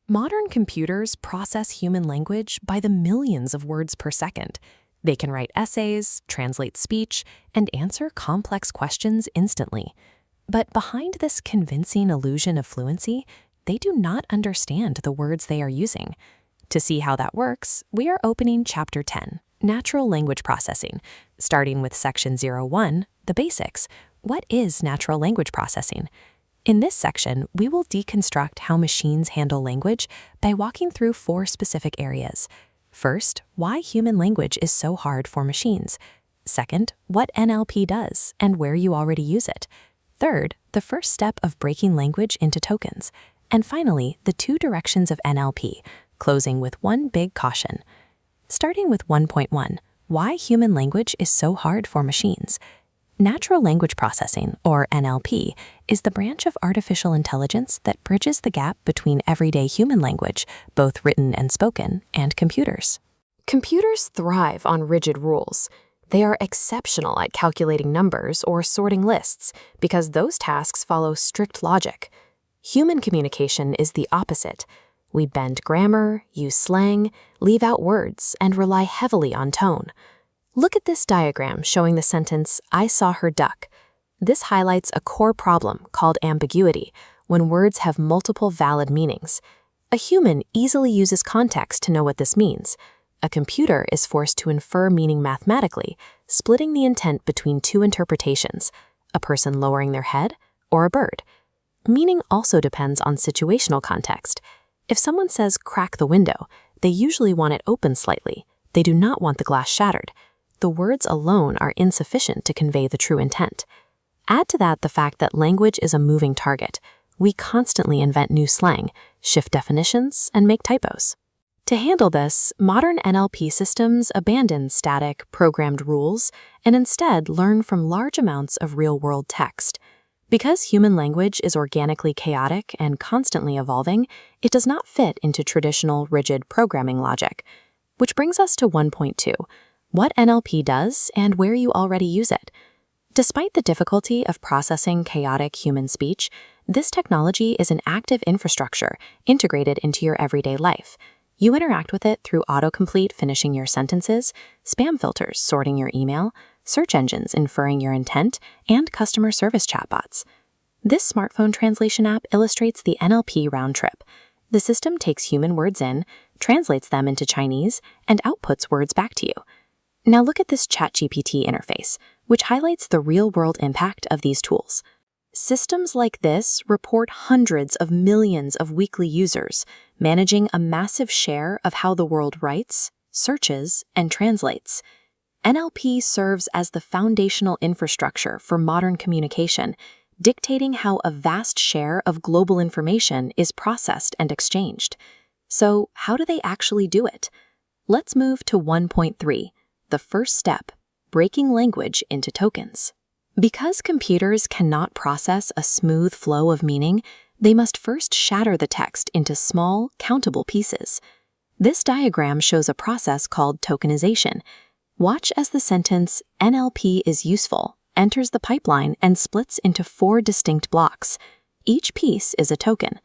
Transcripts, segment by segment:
Modern computers process human language by the millions of words per second. They can write essays, translate speech, and answer complex questions instantly. But behind this convincing illusion of fluency, they do not understand the words they are using. To see how that works, we are opening Chapter 10, Natural Language Processing, starting with Section 01, the basics. What is natural language processing? In this section, we will deconstruct how machines handle language by walking through 4 specific areas. First, why human language is so hard for machines. Second, what NLP does and where you already use it. Third, the first step of breaking language into tokens. And finally, the 2 directions of NLP, closing with one big caution. Starting with 1.1, why human language is so hard for machines. Natural language processing, or NLP, is the branch of artificial intelligence that bridges the gap between everyday human language, both written and spoken, and computers. Computers thrive on rigid rules. They are exceptional at calculating numbers or sorting lists because those tasks follow strict logic. Human communication is the opposite. We bend grammar, use slang, leave out words, and rely heavily on tone. Look at this diagram showing the sentence, "I saw her duck." This highlights a core problem called ambiguity, when words have multiple valid meanings. A human easily uses context to know what this means. A computer is forced to infer meaning mathematically, splitting the intent between 2 interpretations, a person lowering their head or a bird. Meaning also depends on situational context. If someone says, "crack the window," they usually want it open slightly. They do not want the glass shattered. The words alone are insufficient to convey the true intent. Add to that the fact that language is a moving target. We constantly invent new slang, shift definitions, and make typos. To handle this, modern NLP systems abandon static, programmed rules and instead learn from large amounts of real-world text. Because human language is organically chaotic and constantly evolving, it does not fit into traditional, rigid programming logic. Which brings us to 1.2. What NLP does and where you already use it. Despite the difficulty of processing chaotic human speech, this technology is an active infrastructure integrated into your everyday life. You interact with it through autocomplete finishing your sentences, spam filters sorting your email, search engines inferring your intent, and customer service chatbots. This smartphone translation app illustrates the NLP round trip. The system takes human words in, translates them into Chinese, and outputs words back to you. Now look at this ChatGPT interface, which highlights the real-world impact of these tools. Systems like this report hundreds of millions of weekly users, managing a massive share of how the world writes, searches, and translates. NLP serves as the foundational infrastructure for modern communication, dictating how a vast share of global information is processed and exchanged. So, how do they actually do it? Let's move to 1.3. The first step, breaking language into tokens. Because computers cannot process a smooth flow of meaning, they must first shatter the text into small, countable pieces. This diagram shows a process called tokenization. Watch as the sentence, "NLP is useful," enters the pipeline and splits into 4 distinct blocks. Each piece is a token.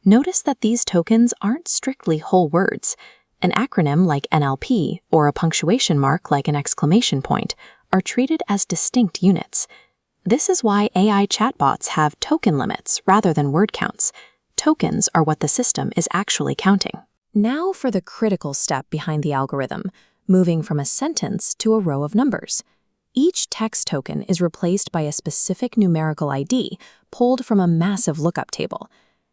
Notice that these tokens aren't strictly whole words. An acronym like NLP or a punctuation mark like an exclamation point are treated as distinct units. This is why AI chatbots have token limits rather than word counts. Tokens are what the system is actually counting. Now for the critical step behind the algorithm, moving from a sentence to a row of numbers. Each text token is replaced by a specific numerical ID pulled from a massive lookup table.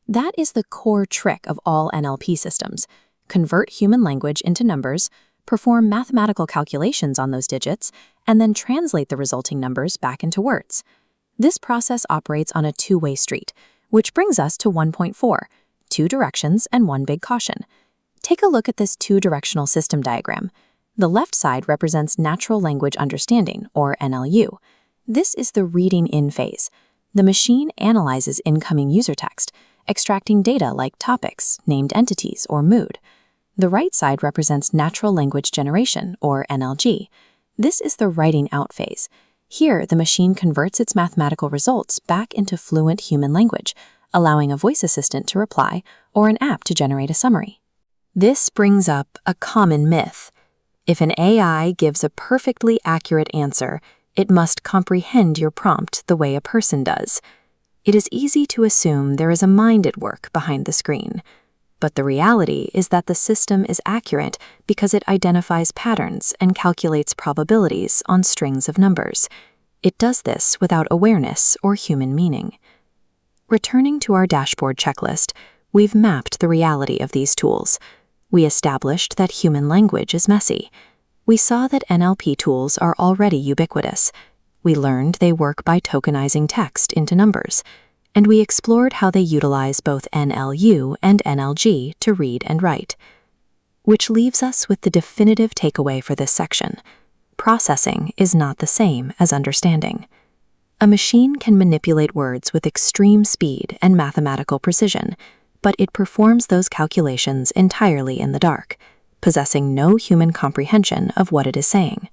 That is the core trick of all NLP systems. Convert human language into numbers, perform mathematical calculations on those digits, and then translate the resulting numbers back into words. This process operates on a 2-way street, which brings us to 1.4, 2 directions and one big caution. Take a look at this 2-directional system diagram. The left side represents natural language understanding, or NLU. This is the reading in phase. The machine analyzes incoming user text, extracting data like topics, named entities, or mood. The right side represents natural language generation, or NLG. This is the writing out phase. Here, the machine converts its mathematical results back into fluent human language, allowing a voice assistant to reply or an app to generate a summary. This brings up a common myth. If an AI gives a perfectly accurate answer, it must comprehend your prompt the way a person does. It is easy to assume there is a mind at work behind the screen. But the reality is that the system is accurate because it identifies patterns and calculates probabilities on strings of numbers. It does this without awareness or human meaning. Returning to our dashboard checklist, we've mapped the reality of these tools. We established that human language is messy. We saw that NLP tools are already ubiquitous. We learned they work by tokenizing text into numbers. And we explored how they utilize both NLU and NLG to read and write. Which leaves us with the definitive takeaway for this section. Processing is not the same as understanding. A machine can manipulate words with extreme speed and mathematical precision, but it performs those calculations entirely in the dark, possessing no human comprehension of what it is saying.